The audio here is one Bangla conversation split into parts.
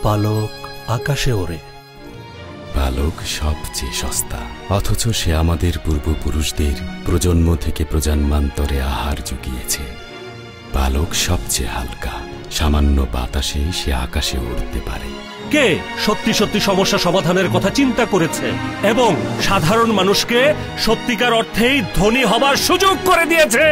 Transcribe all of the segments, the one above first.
পালক আকাশে ওড়ে। পালক সবচেয়ে সস্তা, অথচ সে আমাদের পূর্বপুরুষদের প্রজন্ম থেকে প্রজন্মান্তরে আহার জুগিয়েছে। পালক সবচেয়ে হালকা, সামান্য বাতাসে সে আকাশে উড়তে পারে। কে সত্যি সত্যি সমস্যা সমাধানের কথা চিন্তা করেছে এবং সাধারণ মানুষকে সত্যিকার অর্থেই ধনী হবার সুযোগ করে দিয়েছে?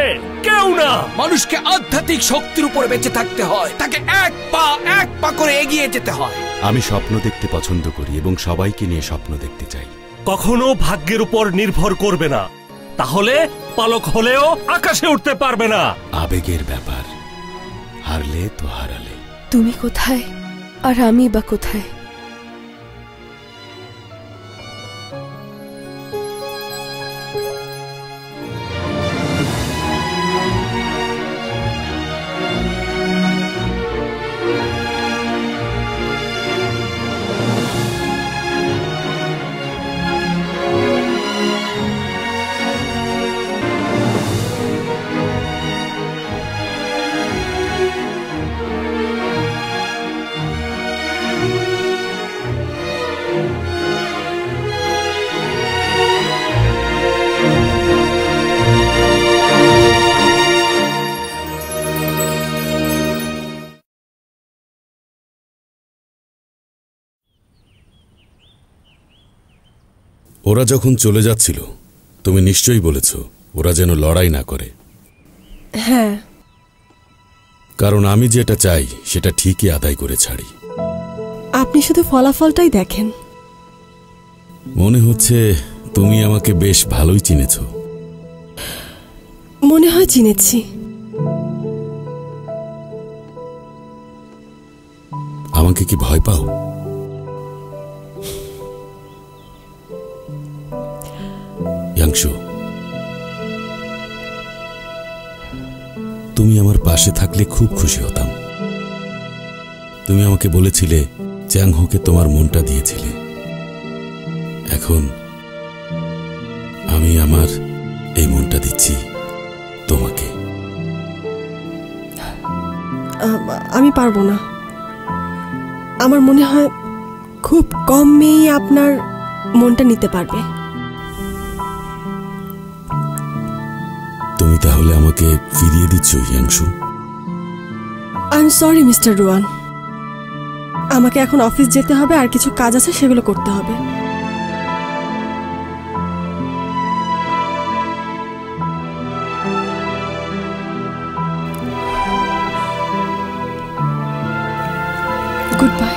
কেউ না। মানুষকে আধ্যাত্মিক শক্তির উপর বেঁচে থাকতে হয়, তাকে এক পা করে এগিয়ে যেতে হয়। আমি স্বপ্ন দেখতে পছন্দ করি এবং সবাইকে নিয়ে স্বপ্ন দেখতে চাই। কখনো ভাগ্যের উপর নির্ভর করবে না, তাহলে পালক হলেও আকাশে উঠতে পারবে না। আবেগের ব্যাপার, হারলে তো হারালে। তুমি কোথায় আর আমি বা কোথায়? ওরা যখন চলে যাচ্ছিল তুমি নিশ্চয়ই বলেছ ওরা যেন লড়াই না করে। হ্যাঁ, কারণ আমি যেটা চাই সেটা ঠিকই আদায় করে ছাড়ি। আপনি শুধু ফলাফলটাই দেখেন। মনে হচ্ছে তুমি আমাকে বেশ ভালোই চিনেছ। মনে হয় চিনেছি। আমাকে কি ভয় পাও? ইয়াংশু, তুমি আমার পাশে থাকলে খুব খুশি হতাম। তুমি আমাকে বলেছিলে চ্যাংহোকে তোমার মনটা দিয়েছিলে। এখন আমি আমার এই মনটা দিচ্ছি তোমাকে। আমি পারবো না। আমার মনে হয় খুব কম মেয়েই আপনার মনটা নিতে পারবে। তুমি তাহলে আমাকে ফিরিয়ে দিচ্ছ ইয়াংশু? আই এম সরি মিস্টার রুয়ান, আমাকে এখন অফিস যেতে হবে, আর কিছু কাজ আছে সেগুলো করতে হবে। Good bye.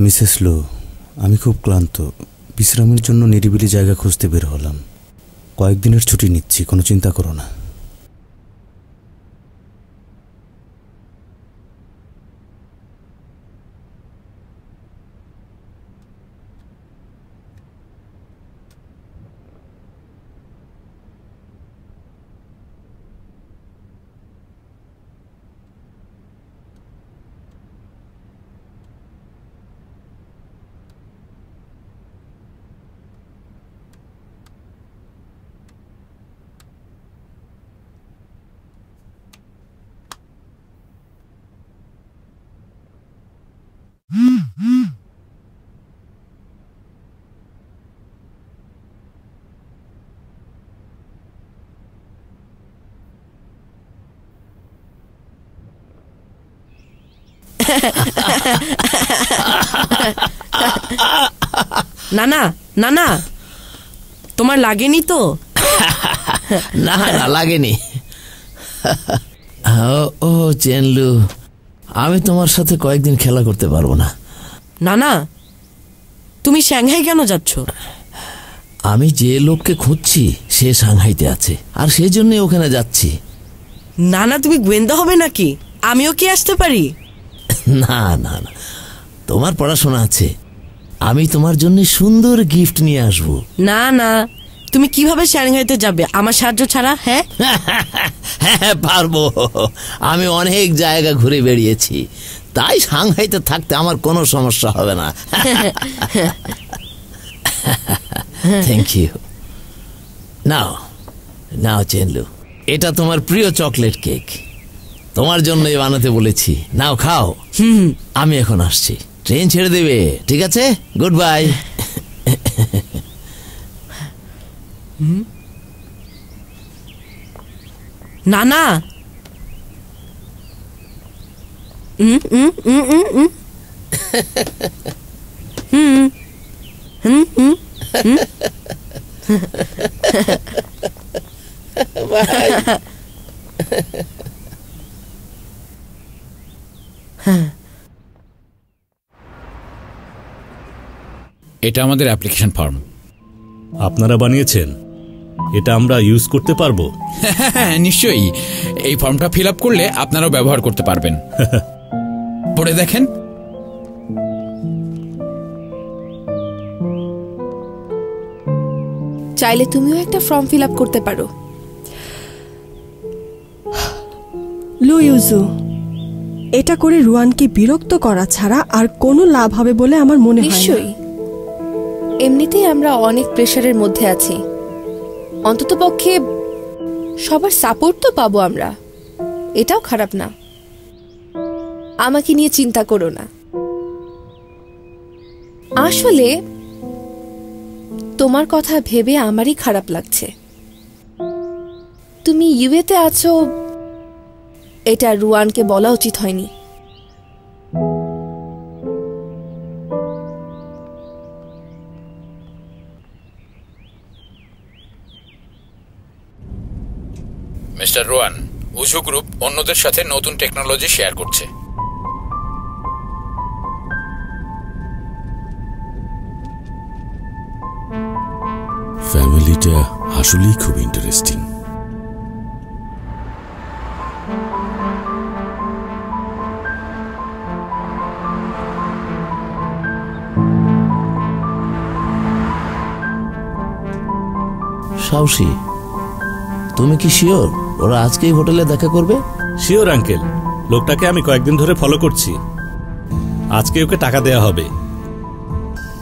মিসেস লো, আমি খুব ক্লান্ত। বিশ্রামের জন্য নিরিবিলি জায়গা খুঁজতে বের হলাম। কয়েকদিনের ছুটি নিচ্ছি, কোনো চিন্তা করো না। নানা নানা, তোমার লাগেনি তো? না না, লাগেনি। ও চেনলু, আমি তোমার সাথে কয়েকদিন খেলা করতে পারবো না। নানা, তুমি সাংহাই কেন যাচ্ছ? আমি যে লোককে খুঁজছি সে সাংহাইতে আছে, আর সেই জন্য ওখানে যাচ্ছি। নানা, তুমি গোয়েন্দা হবে নাকি? আমিও কি আসতে পারি? না না না, তোমার পড়াশোনা আছে, আমি তোমার জন্য সুন্দর গিফট নিয়ে আসবো। না না, তুমি কিভাবে সাংহাইতে যাবে আমার সাহায্য ছাড়া? হ্যাঁ হ্যাঁ পারবো, আমি অনেক জায়গা ঘুরে বেরিয়েছি, তাই সাংহাইতে থাকতে আমার কোনো সমস্যা হবে না। Thank you. নাও নাও চেনলু, এটা তোমার প্রিয় চকলেট কেক, তোমার জন্যই বানাতে বলেছি, নাও খাও। আমি এখন আসছি, ট্রেন ছেড়ে দেবে, ঠিক আছে? Good bye. নানা, এটা আমাদের অ্যাপ্লিকেশন ফর্ম। আপনারা বানিয়েছেন? এটা আমরা ইউজ করতে পারবো? হ্যাঁ নিশ্চয়ই, এই ফর্মটা ফিল আপ করলে আপনারাও ব্যবহার করতে পারবেন। পড়ে দেখেন। চাইলে তুমিও একটা ফর্ম ফিল আপ করতে পারো। লুইউজু, এটা করে রুয়ানকে বিরক্ত করা ছাড়া আর কোনো লাভ হবে বলে আমার মনে হয় না। নিশ্চয়ই, এমনিতেই আমরা অনেক প্রেসারের মধ্যে আছি, অন্ততপক্ষে সবার সাপোর্ট তো পাবো আমরা, এটাও খারাপ না। আমাকে নিয়ে চিন্তা করো না। আসলে তোমার কথা ভেবে আমারই খারাপ লাগছে। তুমি ইউএতে আছো, এটা রুয়ানকে বলা উচিত হয়নি। মিস্টার রোয়ান, উজু গ্রুপ অন্যদের সাথে নতুন টেকনোলজি শেয়ার করছে। ফ্যামিলিটা আসলেই খুব ইন্টারেস্টিং। সাহসী, তুমি কি শিওর ওরা আজকেই হোটেলে দেখা করবে? শিওর আঙ্কেল, লোকটাকে আমি কয়েকদিন ধরে ফলো করছি, আজকে ওকে টাকা দেয়া হবে।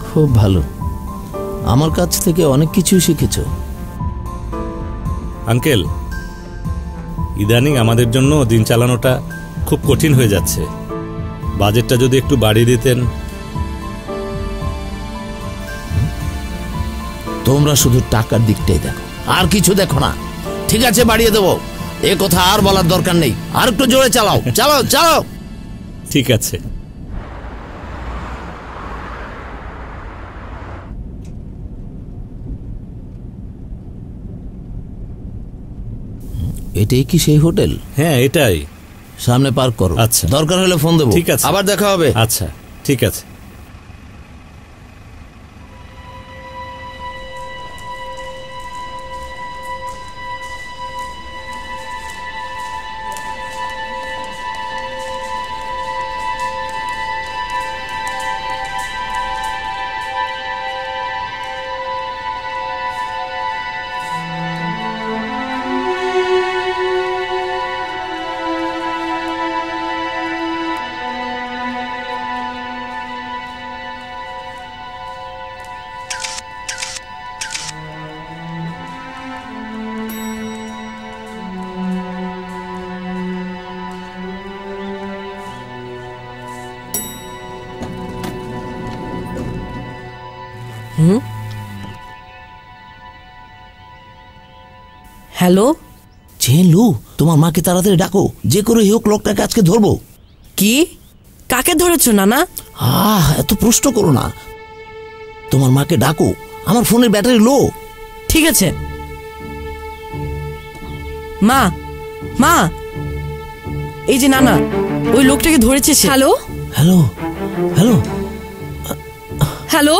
খুব ভালো, আমার কাছ থেকে অনেক কিছুই শিখেছ। আঙ্কেল, ইদানিং আমাদের জন্য দিন চালানোটা খুব কঠিন হয়ে যাচ্ছে, বাজেটটা যদি একটু বাড়িয়ে দিতেন। তোমরা শুধু টাকার দিকটাই দেখো, আর কিছু দেখো না। ঠিক আছে, বাড়িয়ে দেবো, এ কথা আর বলার দরকার নেই। আর একটু জোরে চালাও, চালাও চালাও। ঠিক আছে। এটাই কি সেই হোটেল? হ্যাঁ এটাই। সামনে পার্ক করো। আচ্ছা, দরকার হলে ফোন দেবো। ঠিক আছে, আবার দেখা হবে। আচ্ছা ঠিক আছে। হ্যালো, চেনলু, তোমার মাকে তাড়াতাড়ি ডাকো, যে করে হোক লোকটাকে আজকে ধরবো। কি? কাকে ধরেছো নানা? এত প্রশ্ন করো না, তোমার মাকে ডাকো, আমার ফোনের ব্যাটারি লো। ঠিক আছে। মা, মা, এই যে নানা, ওই লোকটাকে ধরেছে সে। হ্যালো হ্যালো হ্যালো হ্যালো,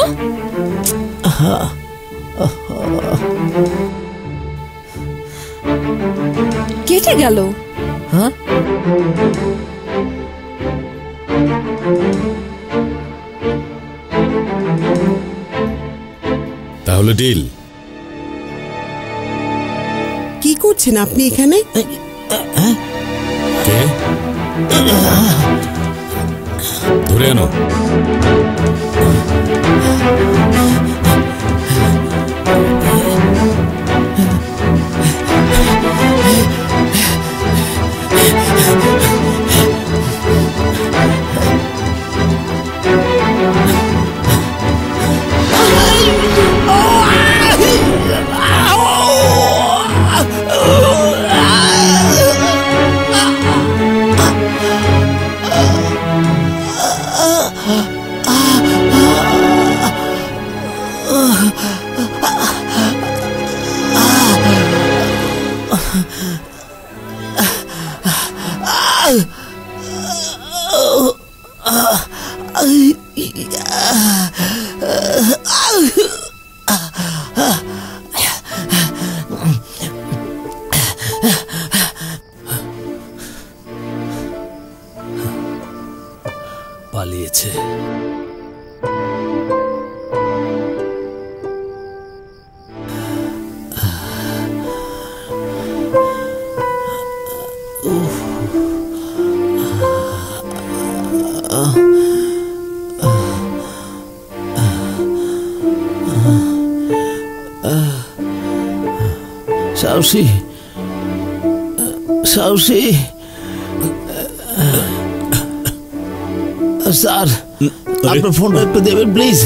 কেটে গেল। হ্যাঁ, তাহলে ডিল। কি করছেন আপনি এখানে? কে? ধরে আনো। পালিয়েছে। সাহসী, সাহসী স্যার, আপনার ফোনটা একটু দেবেন প্লিজ।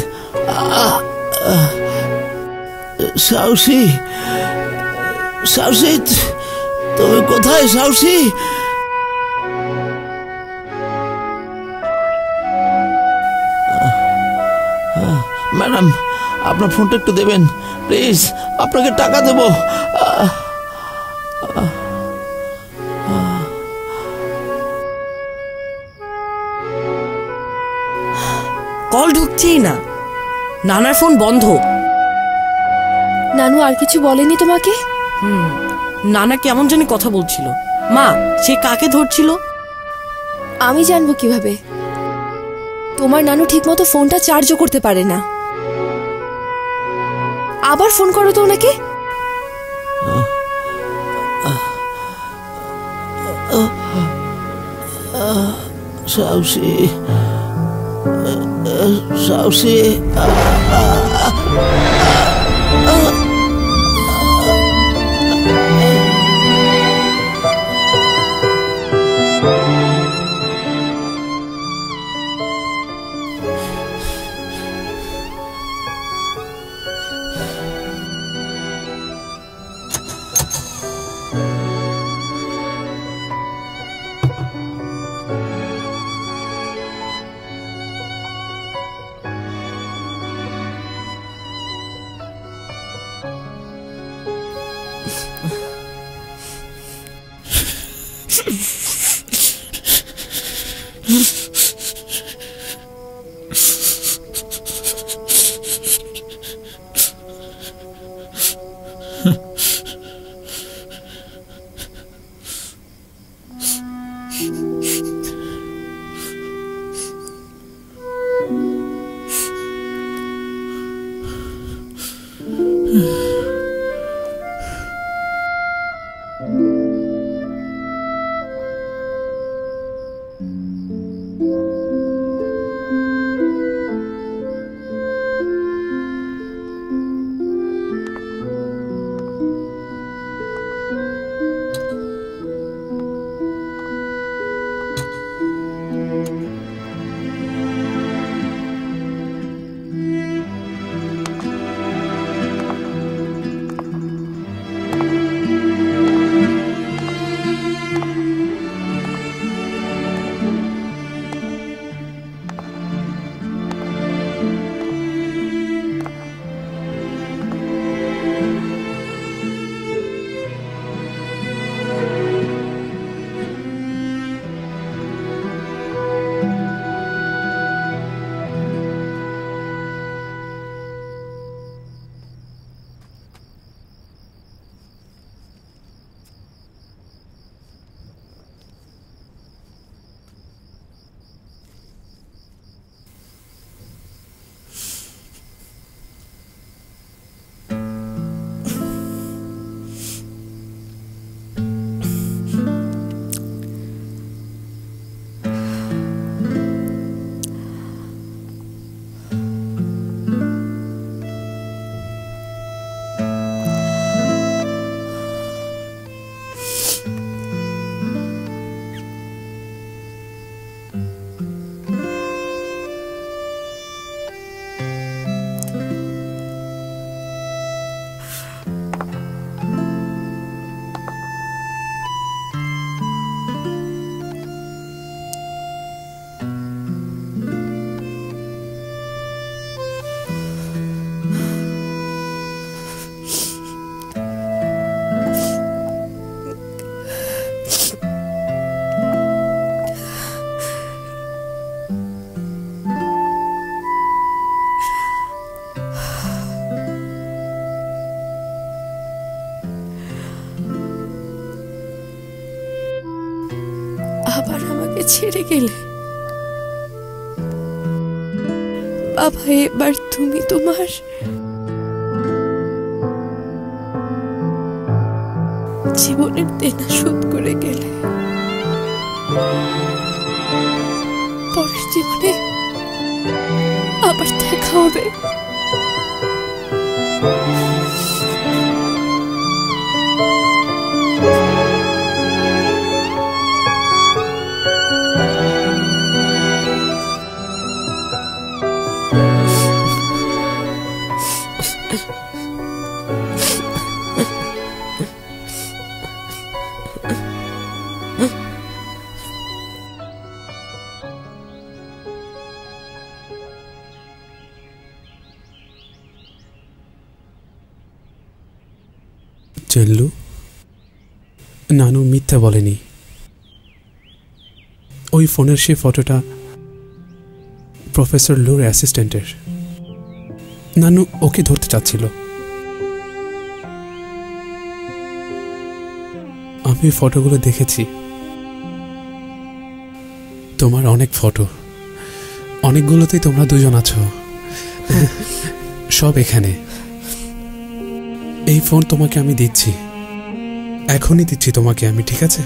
সাহসী, সাহসী, তুমি কোথায় সাহসী? ম্যাডাম, আপনার ফোনটা একটু দেবেন প্লিজ, আপনাকে টাকা দেবো। কল ঢুকছেই না, নানার ফোন বন্ধ। নানু আর কিছু বলেনি তোমাকে? নানা কেমন জানি কথা বলছিল। মা, সে কাকে ধরছিল? আমি জানবো কিভাবে? তোমার নানু ঠিকমতো ফোনটা চার্জও করতে পারে না। আবার ফোন করো তো ওনাকে। সাহসী, সাহসী, ছেড়ে গেলে। বাবা, এবার তুমি তোমার জীবনের দেনা শোধ করে গেলে। পরের জীবনে আবার দেখা হবে। চেনলু, নানু মিথ্যা বলেনি। ওই ফোনের সে ফটোটা প্রফেসর লুর অ্যাসিস্ট্যান্টের। নানু ওকে ধরতে চাচ্ছিল। আমি ফটোগুলো দেখেছি। তোমার অনেক ফটো, অনেকগুলোতেই তোমরা দুজন আছো। সব এখানে। এই ফোন তোমাকে আমি দিচ্ছি, এখনই দিচ্ছি তোমাকে আমি, ঠিক আছে?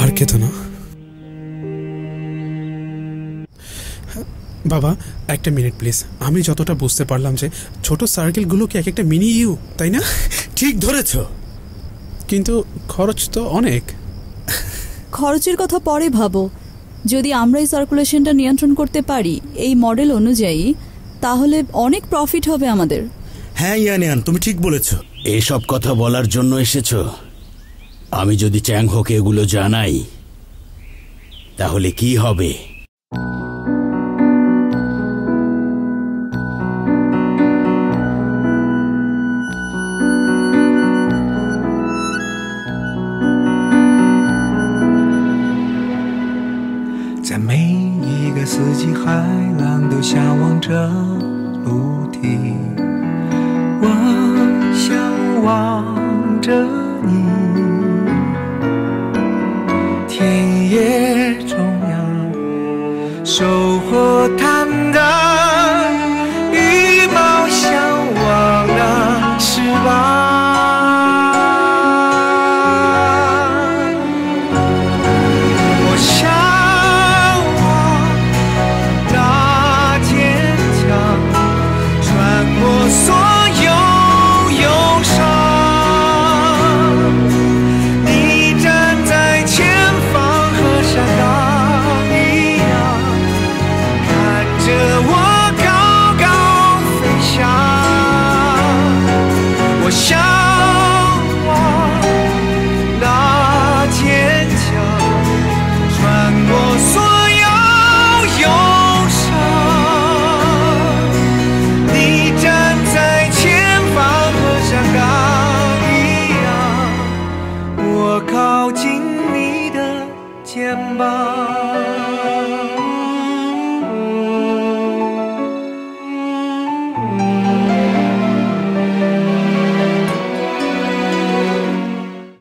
আর কেতো না। বাবা, একটা মিনিট প্লিজ। আমি যতটা বুঝতে পারলাম যে ছোট সার্কেলগুলো কি এক একটা মিনি ইউ, তাই না? ঠিক ধরেছ, কিন্তু খরচ তো অনেক। খরচের কথা পরে ভাবো। যদি আমরা এই সার্কুলেশনটা নিয়ন্ত্রণ করতে পারি এই মডেল অনুযায়ী, তাহলে অনেক প্রফিট হবে আমাদের। হ্যাঁ ইয়ানিয়ান, তুমি ঠিক বলেছ। এসব কথা বলার জন্য এসেছ? আমি যদি চ্যাং হোকে এগুলো জানাই তাহলে কি হবে?在每一个四季，海浪都向往着陆地。我向往着你。